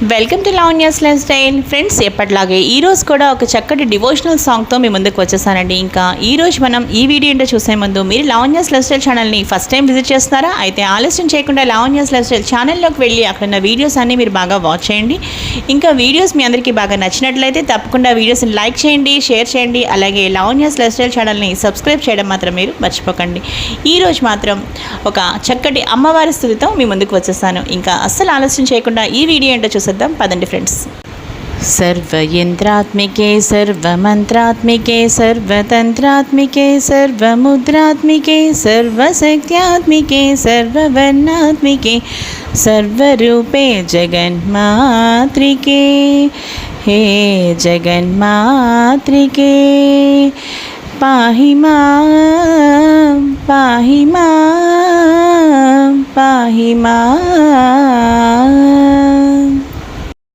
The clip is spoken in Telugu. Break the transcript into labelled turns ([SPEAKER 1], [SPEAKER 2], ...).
[SPEAKER 1] Welcome to Lavanya's life style. Friends, ఎప్పటిలాగే ఈరోజు కూడా ఒక చక్కటి డివోషనల్ సాంగ్తో మీ ముందుకు వచ్చేసానండి. ఇంకా ఈరోజు మనం ఈ వీడియో ఏంటో చూసే ముందు మీరు లావణ్యాస్ లైఫ్ స్టైల్ ఛానల్ని ఫస్ట్ టైం విజిట్ చేస్తున్నారా? అయితే ఆలస్యం చేయకుండా లావణ్యాస్ లైఫ్ స్టైల్ ఛానల్లోకి వెళ్ళి అక్కడ ఉన్న వీడియోస్ అన్నీ మీరు బాగా వాచ్ చేయండి. ఇంకా వీడియోస్ మీ అందరికీ బాగా నచ్చినట్లయితే తప్పకుండా వీడియోస్ని లైక్ చేయండి, షేర్ చేయండి. అలాగే లావణ్యాస్ లైఫ్ స్టైల్ ఛానల్ని సబ్స్క్రైబ్ చేయడం మాత్రం మీరు మర్చిపోకండి. ఈరోజు మాత్రం ఒక చక్కటి అమ్మవారి స్థుతితో మీ ముందుకు వచ్చేసాను. ఇంకా అస్సలు ఆలస్యం చేయకుండా ఈ వీడియో ఏంటో చూసేద్దాం పదండి ఫ్రెండ్స్. सर्वयंत्रात्मिके सर्वमंत्रात्मिके सर्वतंत्रात्मिके सर्वमुद्रात्मिके सर्वशक्त्यात्मिके सर्ववर्णात्मिके सर्वरूपे जगन्मात्रिके हे जगन्मात्रिके पाहि मां पाहि मां पाहि मां.